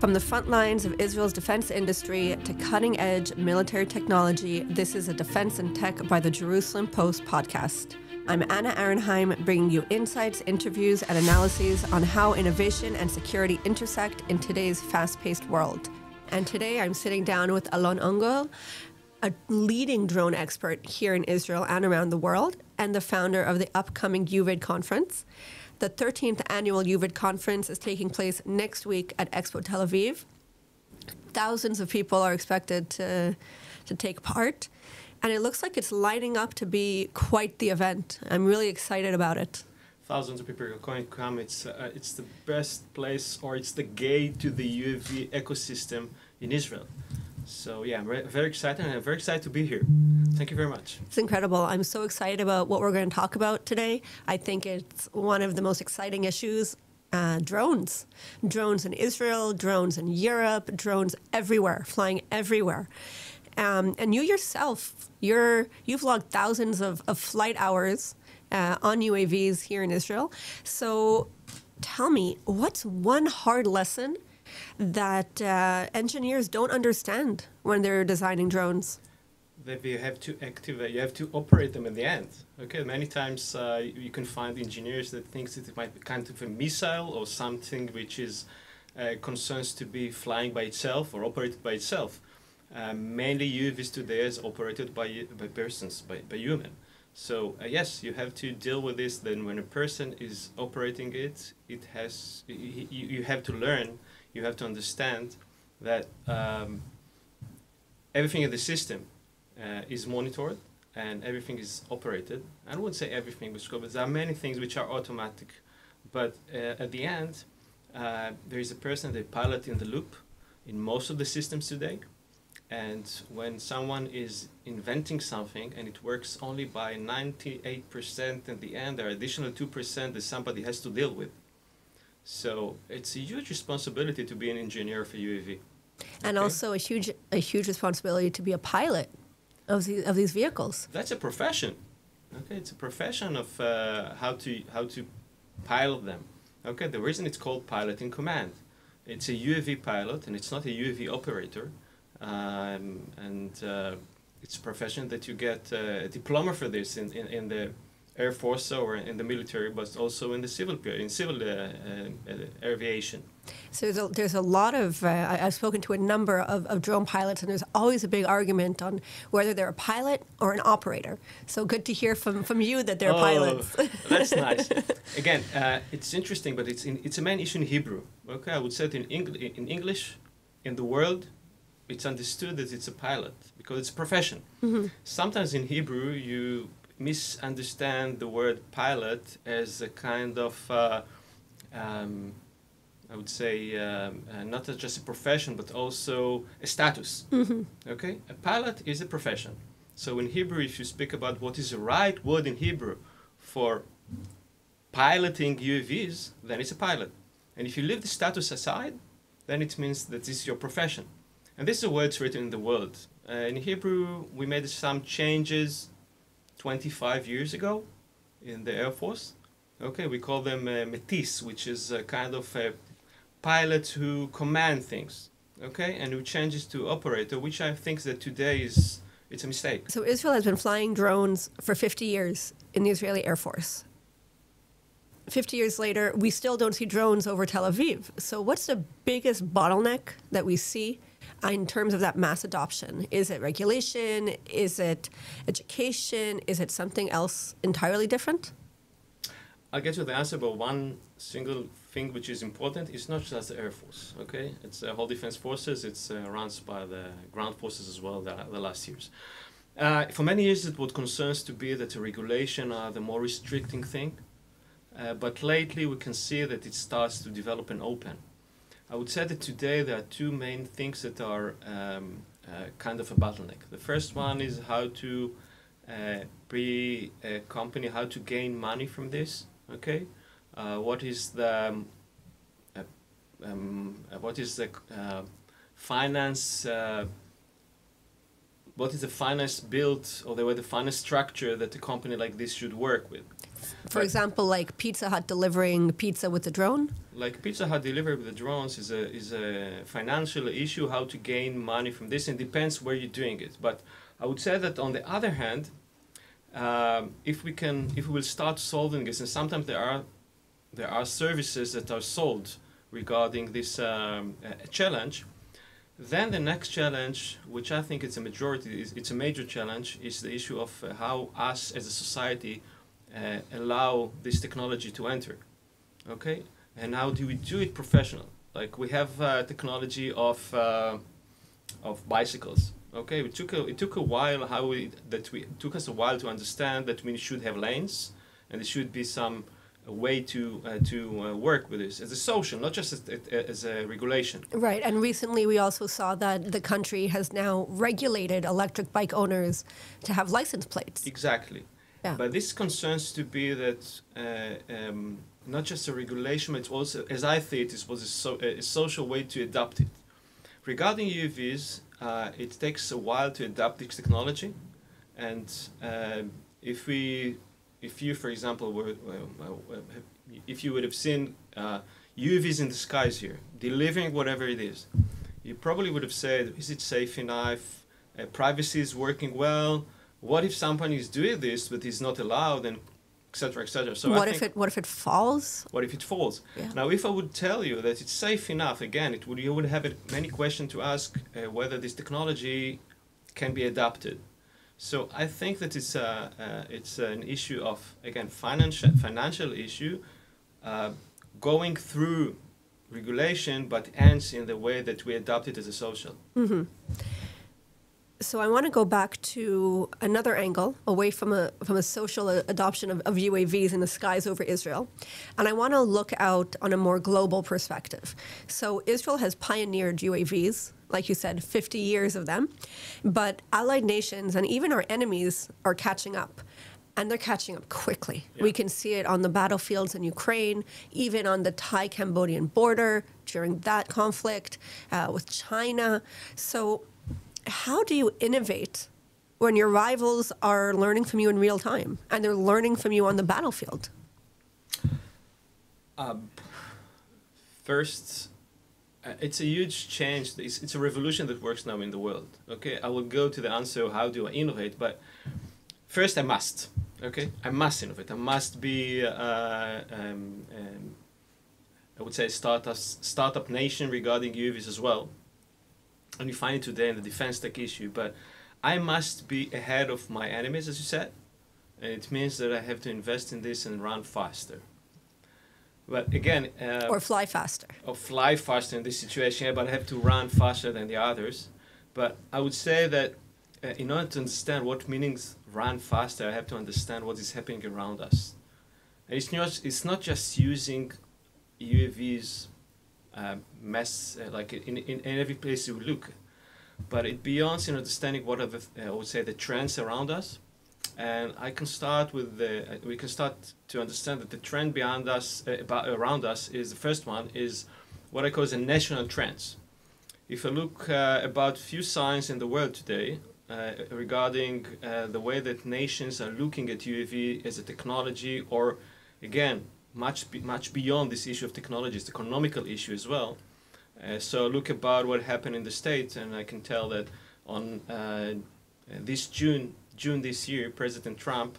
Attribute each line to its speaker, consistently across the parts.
Speaker 1: From the front lines of Israel's defense industry to cutting-edge military technology, this is a Defense and Tech by the Jerusalem Post podcast. I'm Anna Ahronheim, bringing you insights, interviews, and analyses on how innovation and security intersect in today's fast-paced world. And today I'm sitting down with Alon Unger, a leading drone expert here in Israel and around the world, and the founder of the upcoming UVID conference. The 13th annual UVID conference is taking place next week at Expo Tel Aviv. Thousands of people are expected to take part, and it looks like it's lining up to be quite the event. I'm really excited about it.
Speaker 2: Thousands of people are going to come. It's the best place, or it's the gate to the UAV ecosystem in Israel. So yeah, I'm very excited, and I'm very excited to be here. Thank you very much.
Speaker 1: It's incredible. I'm so excited about what we're going to talk about today. I think it's one of the most exciting issues, drones. Drones in Israel, drones in Europe, drones everywhere, flying everywhere. And you yourself, you've logged thousands of flight hours on UAVs here in Israel. So tell me, what's one hard lesson that engineers don't understand when they're designing drones?
Speaker 2: That you have to activate, you have to operate them in the end. Okay, many times you can find engineers that thinks that it might be kind of a missile or something which is concerns to be flying by itself or operated by itself. Mainly UAVs today is operated by persons, by human. So yes, you have to deal with this. Then when a person is operating it, you have to learn. You have to understand that everything in the system is monitored and everything is operated. I wouldn't say everything, because there are many things which are automatic. But at the end, there is a person, the pilot in the loop in most of the systems today. And when someone is inventing something and it works only by 98%, at the end, there are additional 2% that somebody has to deal with. So it's a huge responsibility to be an engineer for UAV.
Speaker 1: And also a huge responsibility to be a pilot of these vehicles.
Speaker 2: That's a profession. Okay, it's a profession of how to pilot them. Okay, the reason it's called pilot in command. It's a UAV pilot and it's not a UAV operator. It's a profession that you get a diploma for this in the Air Force or in the military, but also in the civil aviation.
Speaker 1: So there's a lot of, I've spoken to a number of drone pilots, and there's always a big argument on whether they're a pilot or an operator. So good to hear from you that they're pilots.
Speaker 2: That's nice. Again, it's interesting, but it's a main issue in Hebrew. Okay, I would say that in English, in the world, it's understood that it's a pilot because it's a profession. Mm-hmm. Sometimes in Hebrew, you misunderstand the word pilot as a kind of, I would say, not just a profession, but also a status. Mm-hmm. Okay? A pilot is a profession. So in Hebrew, if you speak about what is the right word in Hebrew for piloting UAVs, then it's a pilot. And if you leave the status aside, then it means that this is your profession. And this is the way it's written in the world. In Hebrew, we made some changes 25 years ago in the Air Force. Okay, we call them metis, which is a kind of a pilot who command things. Okay, and who changes to operator, which I think that today it's a mistake.
Speaker 1: So Israel has been flying drones for 50 years in the Israeli Air Force. 50 years later, we still don't see drones over Tel Aviv. So what's the biggest bottleneck that we see in terms of that mass adoption? Is it regulation? Is it education? Is it something else entirely different?
Speaker 2: I'll get to the answer, but one single thing which is important is not just the Air Force, okay? It's the whole defense forces. It's run by the ground forces as well the last years. For many years, it was concerns to be that the regulation are the more restricting thing. But lately, we can see that it starts to develop and open. I would say that today there are two main things that are kind of a bottleneck. The first one is how to be a company, how to gain money from this. Okay, what is the finance? What is the finance built, or the finance structure that a company like this should work with?
Speaker 1: For example, like Pizza Hut delivering pizza with a drone?
Speaker 2: like Pizza Hut delivery with the drones is a financial issue, how to gain money from this, and depends where you're doing it. But I would say that on the other hand, if we will start solving this, and sometimes there are services that are sold regarding this challenge, then the next challenge, which I think it's a major challenge, is the issue of how us as a society allow this technology to enter. Okay, and how do we do it professional? Like we have technology of bicycles. Okay, it took a while it took us a while to understand that we should have lanes, and there should be some way to work with this as a social, not just as a regulation.
Speaker 1: Right, and recently we also saw that the country has now regulated electric bike owners to have license plates.
Speaker 2: Exactly. Yeah. But this concerns to be that not just a regulation, but it's also, as I see it, was a social way to adopt it. Regarding UAVs, it takes a while to adapt this technology, and if you, for example, if you would have seen UAVs in the skies here, delivering whatever it is, you probably would have said, is it safe enough? Privacy is working well. What if somebody is doing this but is not allowed, and etc., etc. So
Speaker 1: what if it falls?
Speaker 2: What if it falls?
Speaker 1: Yeah.
Speaker 2: Now, if I would tell you that it's safe enough, again, you would have many questions to ask whether this technology can be adapted. So I think that it's an issue of, again, financial issue going through regulation, but ends in the way that we adopt it as a social.
Speaker 1: Mm-hmm. So I want to go back to another angle, away from a social adoption of UAVs in the skies over Israel. And I want to look out on a more global perspective. So Israel has pioneered UAVs, like you said, 50 years of them. But allied nations and even our enemies are catching up. And they're catching up quickly. Yeah. We can see it on the battlefields in Ukraine, even on the Thai-Cambodian border during that conflict with China. So how do you innovate when your rivals are learning from you in real time and they're learning from you on the battlefield?
Speaker 2: First, it's a huge change. It's a revolution that works now in the world. Okay, I will go to the answer, how do I innovate? But first, I must. Okay, I must innovate. I must be, I would say, startup nation regarding UAVs as well. And you find it today in the defense tech issue, but I must be ahead of my enemies, as you said, and it means that I have to invest in this and run faster. But again...
Speaker 1: or fly faster.
Speaker 2: Or fly faster in this situation, yeah, but I have to run faster than the others. But I would say that in order to understand what means run faster, I have to understand what is happening around us. And it's not just using UAVs like in every place you look, but it beyond in understanding what are the I would say the trends around us, and we can start to understand that the trend behind us around us is the first one is what I call the national trends. If I look about few signs in the world today regarding the way that nations are looking at UAV as a technology, or again, much beyond this issue of technology, it's the economical issue as well. So look about what happened in the States, and I can tell that on this June this year, President Trump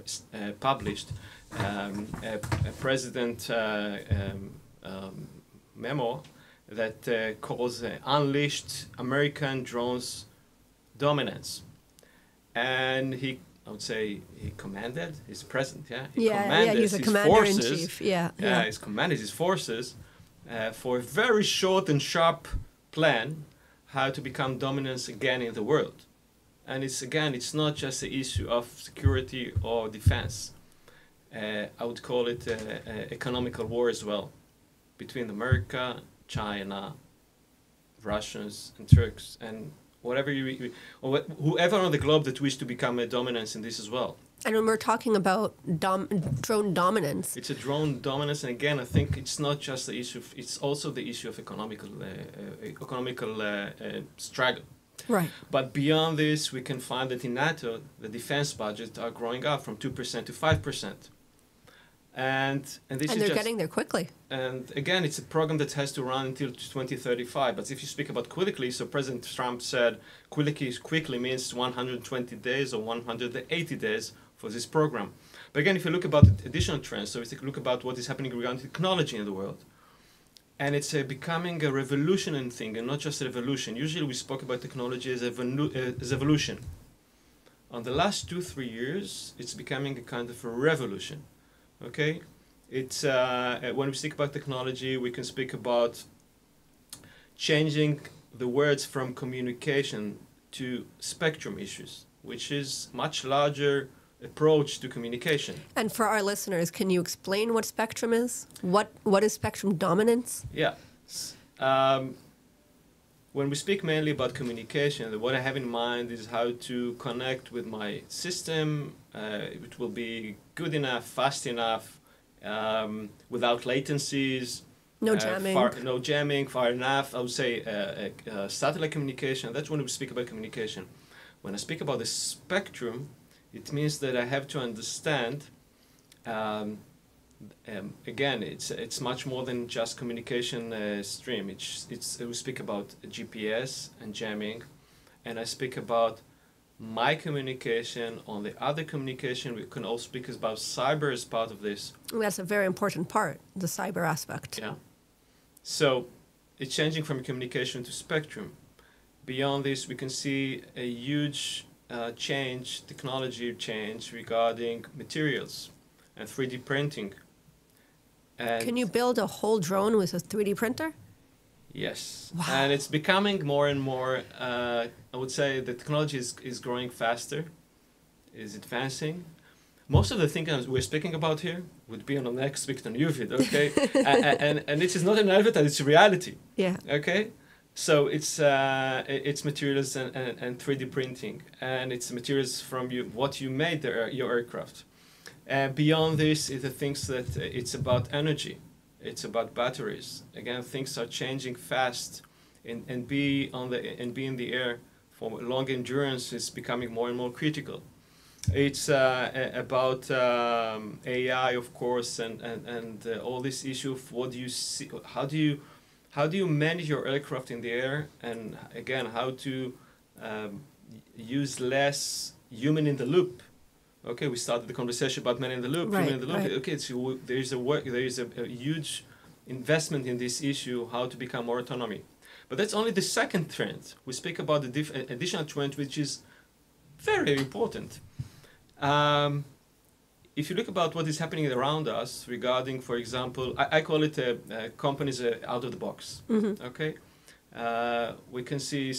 Speaker 2: published a president memo that calls Unleashed American Drones Dominance. And he commanded, he's president, yeah?
Speaker 1: He's a commander-in-chief,
Speaker 2: he's commanded his forces for a very short and sharp plan how to become dominant again in the world. And it's not just the issue of security or defense. I would call it an economical war as well, between America, China, Russians, and Turks, and whoever on the globe that wish to become a dominance in this as well.
Speaker 1: And when we're talking about drone dominance,
Speaker 2: it's a drone dominance, and again, I think it's not just the issue. It's also the issue of economical struggle.
Speaker 1: Right.
Speaker 2: But beyond this, we can find that in NATO, the defense budgets are growing up from 2% to 5%. And this
Speaker 1: And
Speaker 2: is
Speaker 1: they're getting there quickly.
Speaker 2: And again, it's a program that has to run until 2035. But if you speak about quickly, so President Trump said quickly means 120 days or 180 days for this program. But again, if you look about additional trends, so if you look about what is happening regarding technology in the world, and it's becoming a revolutionary thing, and not just a revolution. Usually we spoke about technology as evolution. On the last 2-3 years, it's becoming a kind of a revolution. Okay, it's when we speak about technology, we can speak about changing the words from communication to spectrum issues, which is much larger approach to communication.
Speaker 1: And for our listeners, can you explain what spectrum is? What is spectrum dominance?
Speaker 2: Yeah. When we speak mainly about communication, what I have in mind is how to connect with my system. It will be good enough, fast enough, without latencies.
Speaker 1: No jamming.
Speaker 2: No jamming, far enough. I would say satellite communication. That's when we speak about communication. When I speak about the spectrum, it means that I have to understand. Again, it's much more than just communication stream. We speak about GPS and jamming, and I speak about my communication on the other communication. We can also speak about cyber as part of this.
Speaker 1: That's a very important part, the cyber aspect.
Speaker 2: Yeah. So it's changing from communication to spectrum. Beyond this, we can see a huge technology change regarding materials and 3D printing. And
Speaker 1: can you build a whole drone with a 3D printer?
Speaker 2: Yes.
Speaker 1: Wow.
Speaker 2: And it's becoming more and more, I would say the technology is growing faster, is advancing. Most of the things we're speaking about here would be on the next week on UVID, okay? and this is not an advertisement, it's reality.
Speaker 1: Yeah.
Speaker 2: Okay? So it's materials and 3D printing, and it's materials from what you made your aircraft. Beyond this is the things that it's about energy, it's about batteries. Again, things are changing fast, and be in the air for long endurance is becoming more and more critical. It's about AI, of course, and all this issue of what do you see, how do you manage your aircraft in the air, and again, how to use less human in the loop. Okay, we started the conversation about man in the loop,
Speaker 1: right,
Speaker 2: human in the loop.
Speaker 1: Right.
Speaker 2: Okay, so there is a huge investment in this issue, how to become more autonomy. But that's only the second trend. We speak about the additional trend, which is very important. If you look about what is happening around us regarding, for example, I call it companies out of the box.
Speaker 1: Mm-hmm.
Speaker 2: Okay, we can see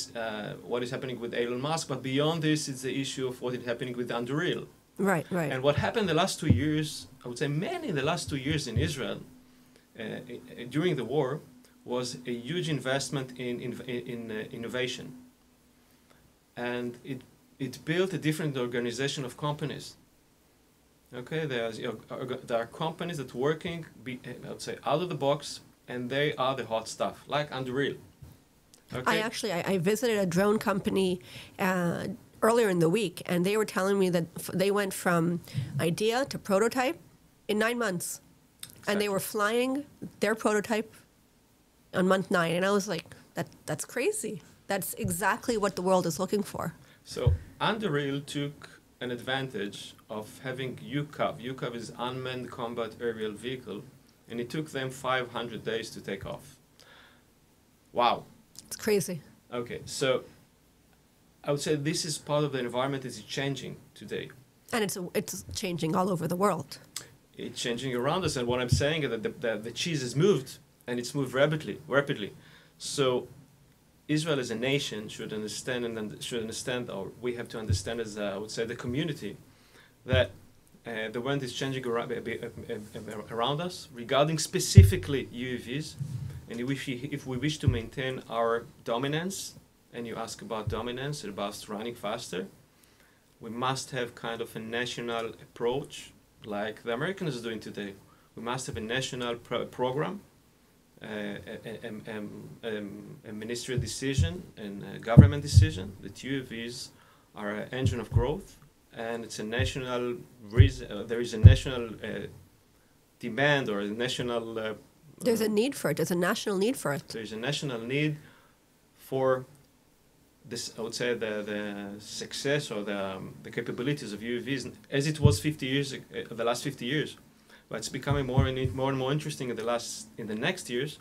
Speaker 2: what is happening with Elon Musk, but beyond this, it's the issue of what is happening with Unreal.
Speaker 1: Right.
Speaker 2: And what happened the last 2 years, I would say mainly the last 2 years in Israel, during the war, was a huge investment in innovation. And it built a different organization of companies. Okay, there are companies that are working, I would say, out of the box, and they are the hot stuff, like Unreal. Okay?
Speaker 1: I visited a drone company earlier in the week, and they were telling me that they went from idea to prototype in 9 months. Exactly. And they were flying their prototype on month 9. And I was like, that's crazy. That's exactly what the world is looking for.
Speaker 2: So Unreal took an advantage of having UCAV. UCAV is unmanned combat aerial vehicle, and it took them 500 days to take off. Wow.
Speaker 1: It's crazy.
Speaker 2: Okay, so I would say this is part of the environment that is changing today.
Speaker 1: And it's changing all over the world.
Speaker 2: It's changing around us, and what I'm saying is that the cheese has moved, and it's moved rapidly. So Israel as a nation should understand, or we have to understand as, I would say, the community, that the world is changing around us regarding specifically UAVs. And if we wish to maintain our dominance, and you ask about dominance, about running faster, we must have kind of a national approach, like the Americans are doing today. We must have a national program, a ministerial decision, and a government decision that UAVs are an engine of growth, and it's a national there is a national demand or a national...
Speaker 1: There's a need for it. There's a national need for it.
Speaker 2: There's a national need for this, I would say, the success or the capabilities of UAVs as it was 50 years, the last 50 years. But it's becoming more and more interesting in the next years,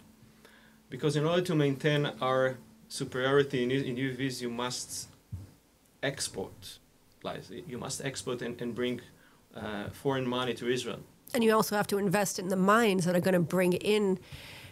Speaker 2: because in order to maintain our superiority in UAVs, you must export. You must export and bring foreign money to Israel.
Speaker 1: And you also have to invest in the mines that are going to bring in,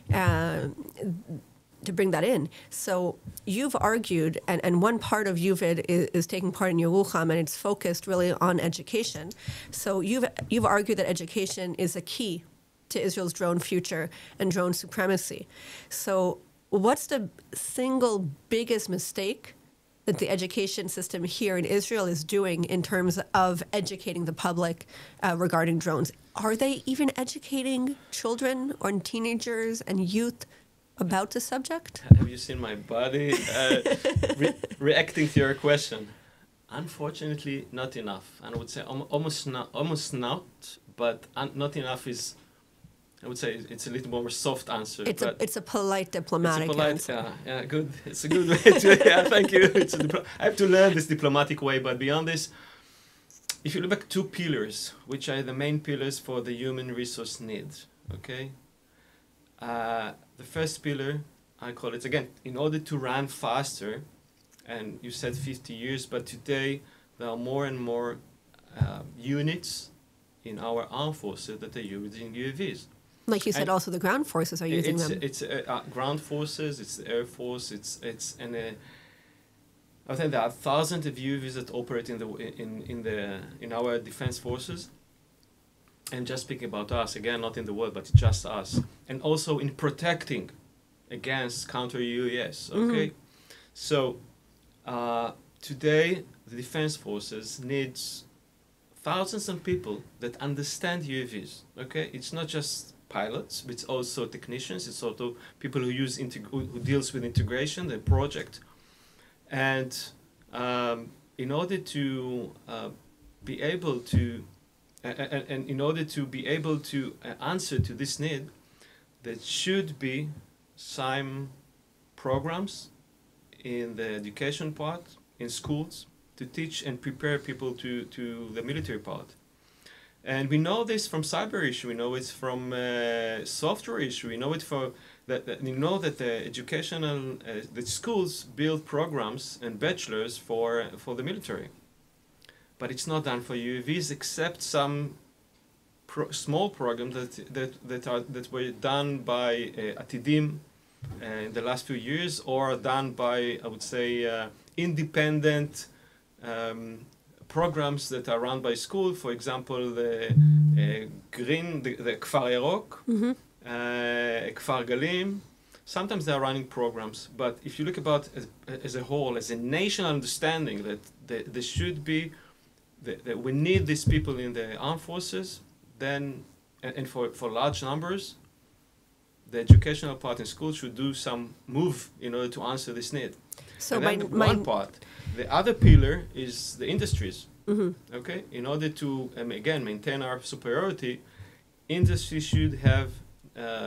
Speaker 1: to bring that in. So you've argued, and one part of UVID is taking part in Yerucham, and it's focused really on education. So you've argued that education is a key to Israel's drone future and drone supremacy. So what's the single biggest mistake that the education system here in Israel is doing in terms of educating the public regarding drones? Are they even educating children or teenagers and youth about the subject?
Speaker 2: Have you seen my body reacting to your question? Unfortunately, not enough. And I would say almost not, but not enough is, I would say it's a little more soft answer.
Speaker 1: It's a polite diplomatic answer.
Speaker 2: Yeah, good. It's a good way to, yeah, thank you. I have to learn this diplomatic way, but beyond this, if you look at two pillars, which are the main pillars for the human resource needs, okay? The first pillar, I call it, again, in order to run faster, and you said 50 years, but today there are more and more units in our armed forces that are using UAVs.
Speaker 1: Like you said, and also the ground forces are using them.
Speaker 2: It's ground forces, it's the Air Force, I think there are thousands of UAVs that operate in our defense forces. And just speaking about us, again, not in the world, but just us. And also in protecting against counter-UAS, okay? So today, the defense forces needs thousands of people that understand UAVs, okay? It's not just pilots, but it's also technicians, it's also people who deals with integration, the project. And in order to be able to and in order to be able to answer to this need, there should be some programs in the education part, in schools, to teach and prepare people to the military part. And we know this from cyber issue, we know it from software issue, we know it we know that the educational, the schools build programs and bachelors for the military. But it's not done for UAVs, except some small programs that were done by Atidim in the last few years, or done by, I would say, independent programs that are run by school. For example, the Kfar Yarok, Kfar Galim. Sometimes they are running programs, but if you look about as a whole, as a national understanding that there should be that we need these people in the armed forces, then, and for large numbers, the educational part in school should do some move in order to answer this need. So one part. The other pillar is the industries. Okay, in order to again maintain our superiority, industry should have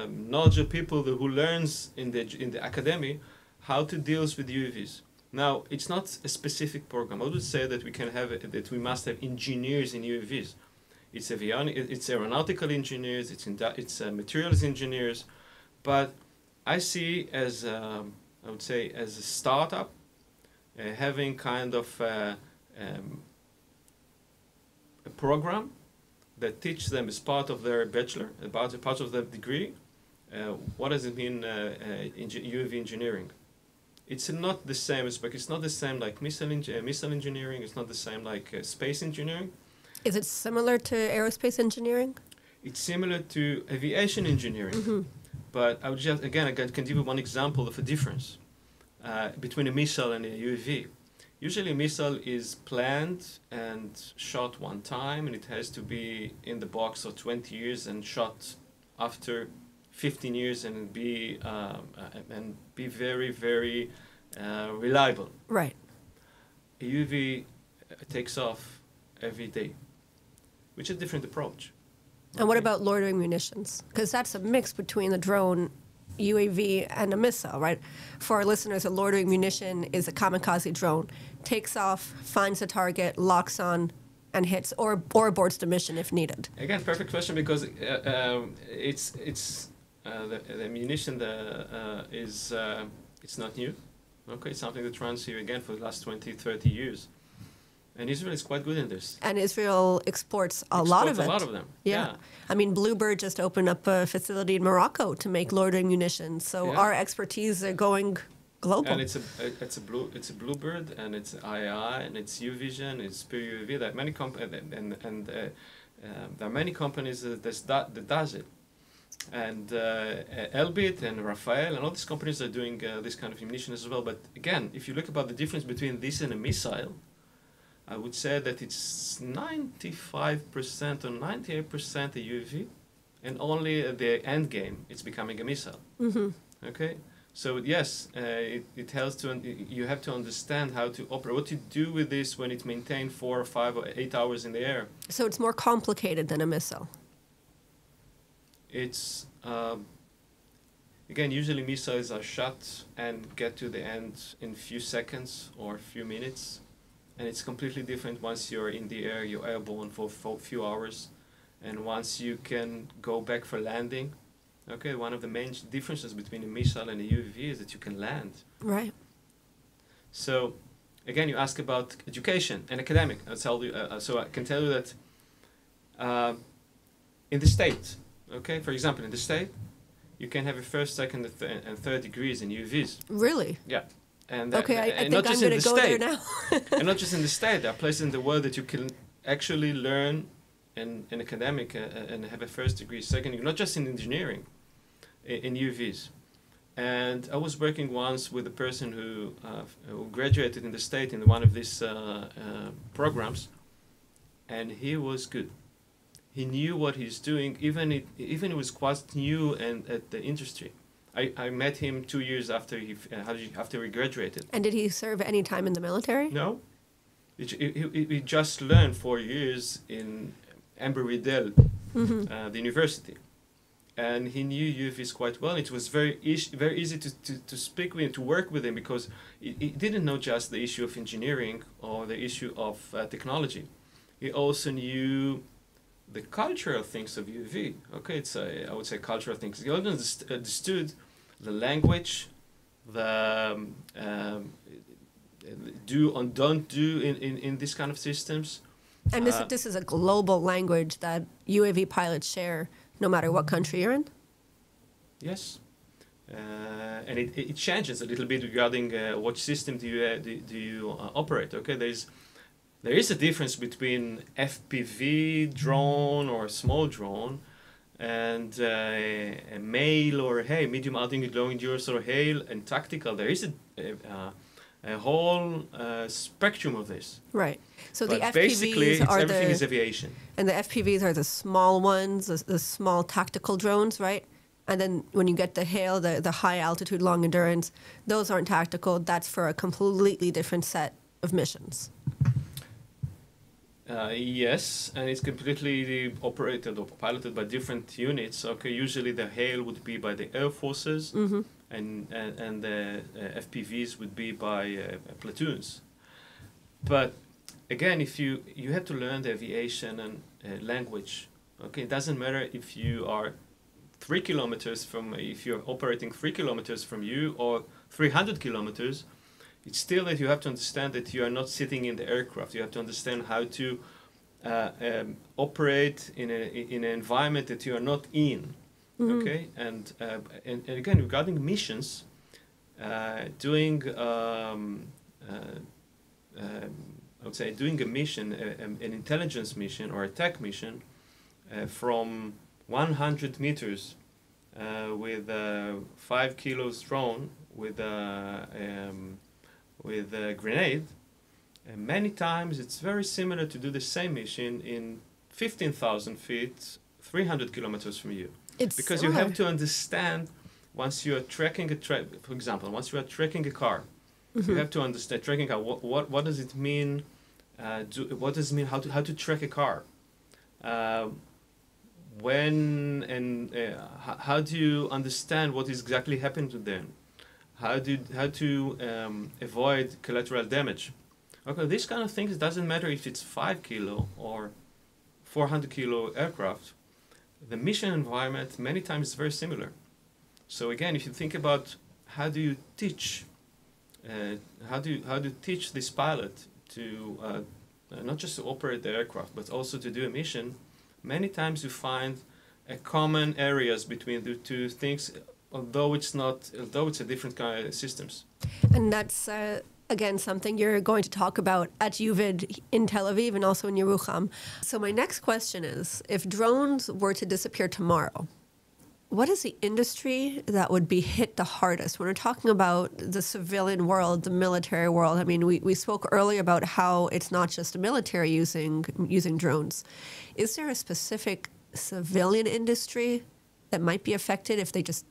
Speaker 2: knowledgeable people who learns in the academy how to deal with UAVs. Now, it's not a specific program. I would say that we must have engineers in UAVs. It's aeronautical engineers, it's materials engineers, but I see as I would say as a startup having kind of a program that teaches them as part of their bachelor, part of their degree, what does it mean UAV engineering. It's not the same. It's not the same like missile engineering. It's not the same like space engineering.
Speaker 1: Is it similar to aerospace engineering?
Speaker 2: It's similar to aviation engineering. But I would just, again, I can give you one example of a difference between a missile and a UAV. Usually a missile is planned and shot one time, and it has to be in the box for 20 years and shot after 15 years and be very, very reliable. Right. A UAV takes off every day, which is a different approach.
Speaker 1: And what about loitering munitions? Because that's a mix between the drone, UAV, and a missile, right? For our listeners, a loitering munition is a kamikaze drone. Takes off, finds a target, locks on, and hits, or aborts the mission if needed.
Speaker 2: Again, perfect question, because the munition it's not new. Okay, it's something that runs here again for the last 20, 30 years. And Israel is quite good in this.
Speaker 1: And Israel exports a lot of it.
Speaker 2: A lot of them. Yeah.
Speaker 1: I mean, Bluebird just opened up a facility in Morocco to make loitering munitions. So our expertise are going global.
Speaker 2: And it's a Bluebird, and it's II, and it's UVision, it's PUV. There are many there are many companies that does it. And Elbit and Rafael and all these companies are doing this kind of munition as well. But again, if you look about the difference between this and a missile, I would say that it's 95% or 98% a UAV, and only at the end game it's becoming a missile. Okay, so yes, it helps you have to understand how to operate, what to do with this when it's maintained 4 or 5 or 8 hours in the air.
Speaker 1: So it's more complicated than a missile.
Speaker 2: It's again, usually missiles are shot and get to the end in few seconds or few minutes. And it's completely different once you're in the air, you're airborne for a few hours. And once you can go back for landing, okay, one of the main differences between a missile and a UAV is that you can land.
Speaker 1: Right.
Speaker 2: So, again, you ask about education and academic. I'll tell you, so I can tell you that in the state, okay, for example, in the state, you can have a first, second, and third degrees in UAVs.
Speaker 1: Really?
Speaker 2: Yeah. And
Speaker 1: okay, I think I'm going to go there now.
Speaker 2: And not just in the state, there are places in the world that you can actually learn in academic and have a first degree, second degree, not just in engineering, in UVs. And I was working once with a person who graduated in the state in one of these programs, and he was good. He knew what he's doing, even it was quite new and at the industry. I met him 2 years after he graduated. And
Speaker 1: did he serve any time in the military?
Speaker 2: No. He just learned 4 years in Embry-Riddle, the university. And he knew UVs quite well. It was very easy to speak with him, to work with him, because he didn't know just the issue of engineering or the issue of technology. He also knew the cultural things of UV. Okay, I would say cultural things. He understood the language, the do and don't do in this kind of systems.
Speaker 1: And this is a global language that UAV pilots share no matter what country you're in?
Speaker 2: Yes. And it changes a little bit regarding what system do you operate. Okay, there is a difference between FPV drone or small drone and a MALE or medium altitude low endurance or HAIL and tactical. There is a whole spectrum of this.
Speaker 1: Right. So
Speaker 2: but
Speaker 1: the FPVs
Speaker 2: basically,
Speaker 1: are
Speaker 2: everything is aviation.
Speaker 1: And the FPVs are the small ones, the small tactical drones, right? And then when you get the HAIL, the high altitude long endurance, those aren't tactical. That's for a completely different set of missions.
Speaker 2: Yes, and it's completely operated or piloted by different units. Okay, usually the HAIL would be by the Air Forces, and the FPVs would be by platoons. But again, if you have to learn the aviation and language. Okay, it doesn't matter if you are 3 kilometers from, if you're operating 3 kilometers from you or 300 kilometers. It's still that you have to understand that you are not sitting in the aircraft. You have to understand how to operate in an environment that you are not in. Okay, and again, regarding missions, doing I would say doing a mission, an intelligence mission or a tech mission from 100 meters with 5 kilos drone with a grenade, and many times it's very similar to do the same mission in 15,000 feet, 300 kilometers from you.
Speaker 1: It's
Speaker 2: because
Speaker 1: similar.
Speaker 2: You have to understand, once you are tracking for example, once you are tracking a car, you have to understand tracking a car. What does it mean? What does it mean? How to track a car? when and how do you understand what is exactly happening to them? How to avoid collateral damage? Okay, this kind of things doesn't matter if it's 5 kilo or 400 kilo aircraft. The mission environment many times is very similar. So again, if you think about how do you teach, how do you teach this pilot to not just to operate the aircraft but also to do a mission, many times you find common areas between the two things, although it's a different kind of systems.
Speaker 1: And that's again something you're going to talk about at UVID in Tel Aviv and also in Yerucham. So my next question is, if drones were to disappear tomorrow, what is the industry that would be hit the hardest? When we're talking about the civilian world, the military world, I mean, we spoke earlier about how it's not just the military using drones. Is there a specific civilian industry that might be affected if they just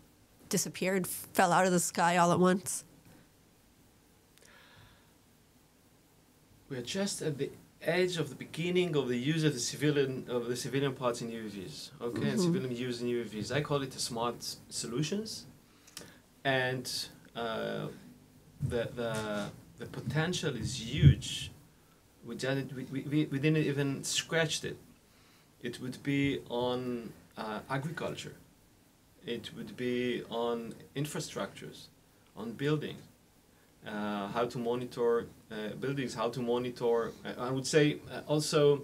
Speaker 1: disappeared, fell out of the sky all at once?
Speaker 2: We're just at the edge of the beginning of the use of the civilian parts in UAVs, okay, and civilian use in UAVs. I call it the smart solutions, and the potential is huge. We didn't even scratch it. It would be on agriculture. It would be on infrastructures, on buildings. How to monitor buildings, how to monitor. I would say also,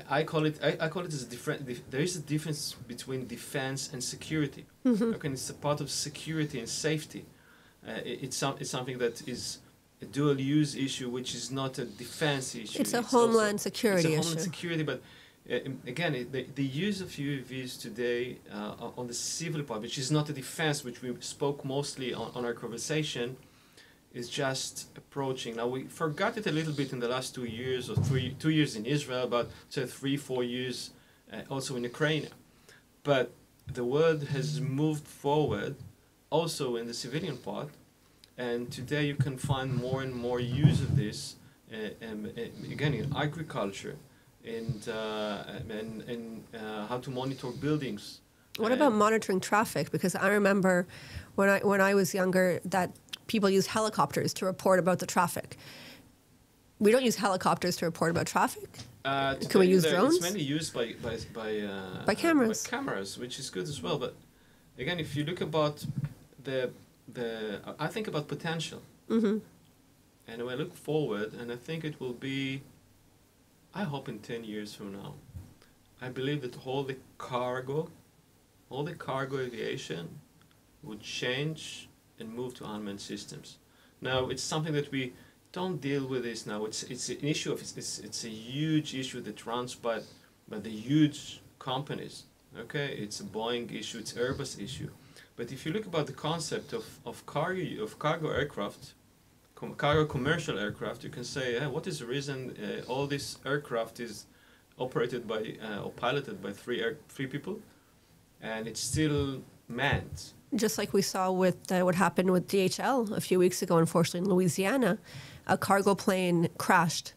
Speaker 2: I call it as a different. There is a difference between defense and security. Okay, it's a part of security and safety. It's something that is a dual use issue, which is not a defense issue.
Speaker 1: It's a homeland security issue.
Speaker 2: It's a homeland security, but. Again, the use of UAVs today on the civil part, which is not a defense, which we spoke mostly on our conversation, is just approaching. Now, we forgot it a little bit in the last 2 years, or 2 years in Israel, but say 3-4 years also in Ukraine. But the world has moved forward also in the civilian part, and today you can find more and more use of this, again, in agriculture, and how to monitor buildings.
Speaker 1: What about monitoring traffic? Because I remember when I was younger that people used helicopters to report about the traffic. We don't use helicopters to report about traffic. Can we use drones?
Speaker 2: It's mainly used by
Speaker 1: cameras.
Speaker 2: By cameras, which is good as well. But again, if you look about I think about potential, and when I look forward, and I think it will be. I hope in 10 years from now, I believe that all the cargo aviation would change and move to unmanned systems. Now, it's something that we don't deal with this now. It's an issue of it's a huge issue that runs by the huge companies. Okay, it's a Boeing issue, it's Airbus issue. But if you look about the concept of cargo aircraft. Cargo commercial aircraft, you can say, what is the reason all this aircraft is operated by or piloted by three people, and it's still manned?
Speaker 1: Just like we saw with what happened with DHL a few weeks ago, unfortunately, in Louisiana, a cargo plane crashed,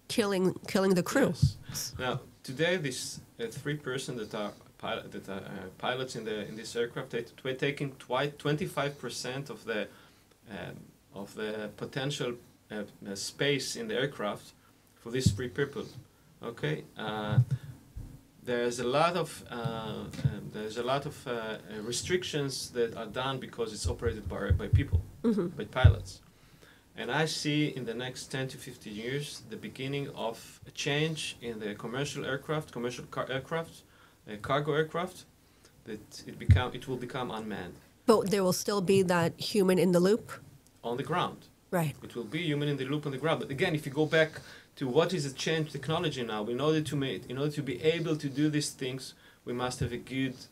Speaker 1: killing the crew.
Speaker 2: Yes. Now, today, these 3 persons that are pilots in this aircraft, they're taking 25% of the potential space in the aircraft for these 3 people. Okay, there's a lot of restrictions that are done because it's operated by people, by pilots, and I see in the next 10 to 15 years the beginning of a change in the commercial aircraft, cargo aircraft, that it will become unmanned. But
Speaker 1: there will still be that human in the loop.
Speaker 2: On the ground.
Speaker 1: Right.
Speaker 2: It will be human in the loop on the ground. But again, if you go back to what is the change technology now, in order to be able to do these things, we must have a good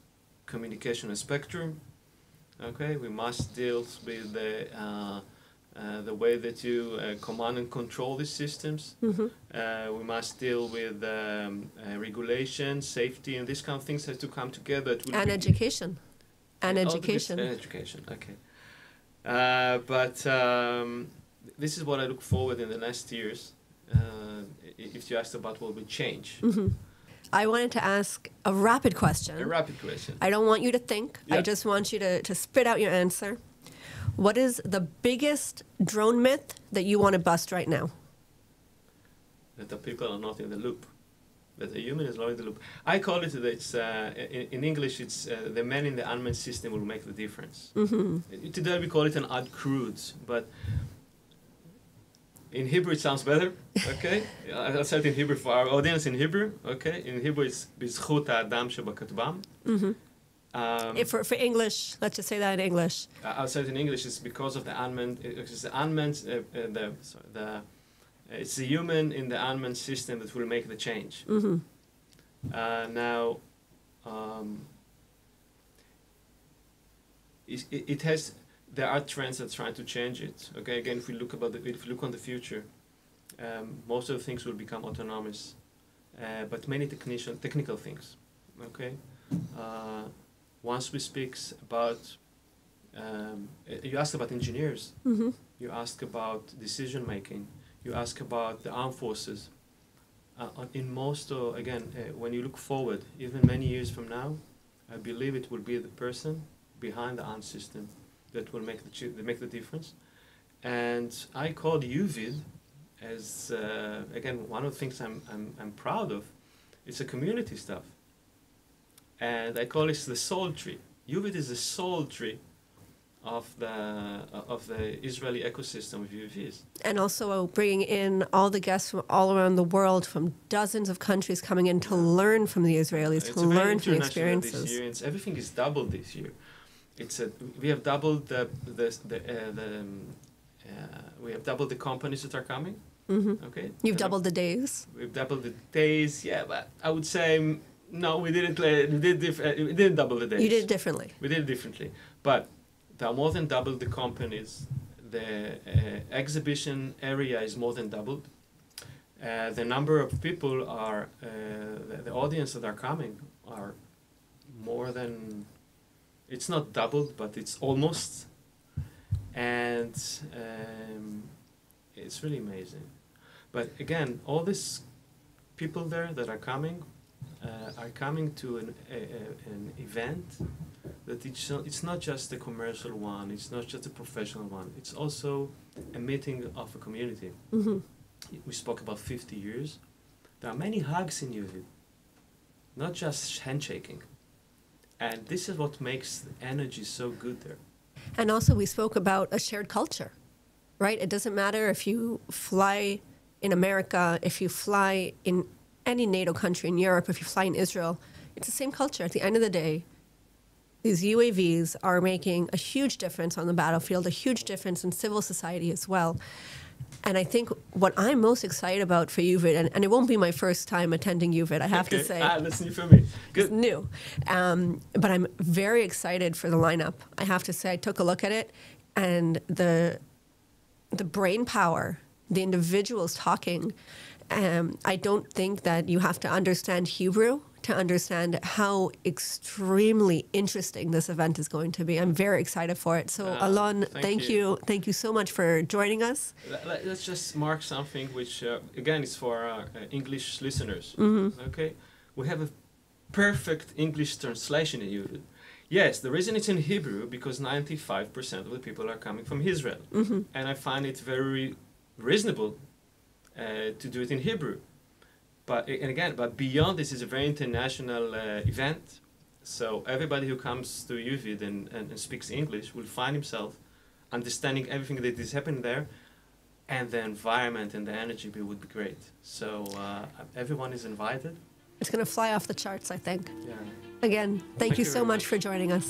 Speaker 2: communication spectrum. Okay, we must deal with the way that you command and control these systems. We must deal with regulation, safety, and these kind of things have to come together.
Speaker 1: And education. And education.
Speaker 2: And education. Okay. But this is what I look forward in the next years. If you asked about what will change.
Speaker 1: I wanted to ask a rapid question.
Speaker 2: A rapid question.
Speaker 1: I don't want you to think.
Speaker 2: Yeah.
Speaker 1: I just want you to spit out your answer. What is the biggest drone myth that you want to bust right now?
Speaker 2: That the people are not in the loop. That the human is not in the loop. I call it that it's, in English, it's the man in the unmanned system will make the difference.
Speaker 1: Mm-hmm.
Speaker 2: Today we call it an ad crud, but in Hebrew it sounds better, okay? I'll say it in Hebrew for our audience in Hebrew, okay? In Hebrew it's בזכות האדם שבכתבם.
Speaker 1: For English, let's just say that in English.
Speaker 2: I'll say it in English, it's because of the unmanned, it's the human in the unmanned system that will make the change.
Speaker 1: Mm-hmm.
Speaker 2: Now, it has. There are trends that are trying to change it. Okay, again, if we look on the future, most of the things will become autonomous, but many technical things. Okay, once we speak about, you asked about engineers.
Speaker 1: Mm-hmm.
Speaker 2: You ask about decision making. You ask about the armed forces. In most, when you look forward, even many years from now, I believe it will be the person behind the armed system that will make the difference. And I call UVID as again one of the things I'm proud of. It's a community stuff, and I call it the soul tree. UVID is the soul tree of the Israeli ecosystem of UAVs.
Speaker 1: And also bringing in all the guests from all around the world, from dozens of countries coming in to learn from the Israelis, to learn from the experiences.
Speaker 2: Everything is doubled this year. We have doubled we have doubled the companies that are coming.
Speaker 1: Mm-hmm.
Speaker 2: Okay.
Speaker 1: You've doubled the days.
Speaker 2: We've doubled the days. Yeah, but I would say no. We didn't. We didn't double the days.
Speaker 1: You did it differently.
Speaker 2: We did it differently, but there are more than double the companies. The exhibition area is more than doubled. The number of people are the audience that are coming are more than. It's not doubled, but it's almost, and it's really amazing. But again, all these people there that are coming to an event that it's not just a commercial one, it's not just a professional one, it's also a meeting of a community.
Speaker 1: Mm-hmm.
Speaker 2: We spoke about 50 years. There are many hugs in UVID, not just handshaking. And this is what makes the energy so good there.
Speaker 1: And also we spoke about a shared culture, right? It doesn't matter if you fly in America, if you fly in any NATO country in Europe, if you fly in Israel, it's the same culture. At the end of the day, these UAVs are making a huge difference on the battlefield, a huge difference in civil society as well. And I think what I'm most excited about for UVID, and it won't be my first time attending UVID, I have to say.
Speaker 2: That's new for me. Good.
Speaker 1: It's new. But I'm very excited for the lineup. I have to say, I took a look at it, and the brain power, the individuals talking, I don't think that you have to understand Hebrew to understand how extremely interesting this event is going to be. I'm very excited for it. So, Alon, thank you. Thank you so much for joining us.
Speaker 2: Let's just mark something which, again, is for our English listeners.
Speaker 1: Mm-hmm.
Speaker 2: Okay? We have a perfect English translation in UVID. Yes, the reason it's in Hebrew because 95% of the people are coming from Israel.
Speaker 1: Mm-hmm.
Speaker 2: And I find it very reasonable to do it in Hebrew. But beyond this is a very international event. So everybody who comes to UVID and speaks English will find himself understanding everything that is happening there, and the environment and the energy would be great. So everyone is invited.
Speaker 1: It's going to fly off the charts, I think.
Speaker 2: Yeah.
Speaker 1: Again, thank you so
Speaker 2: very
Speaker 1: much for joining us.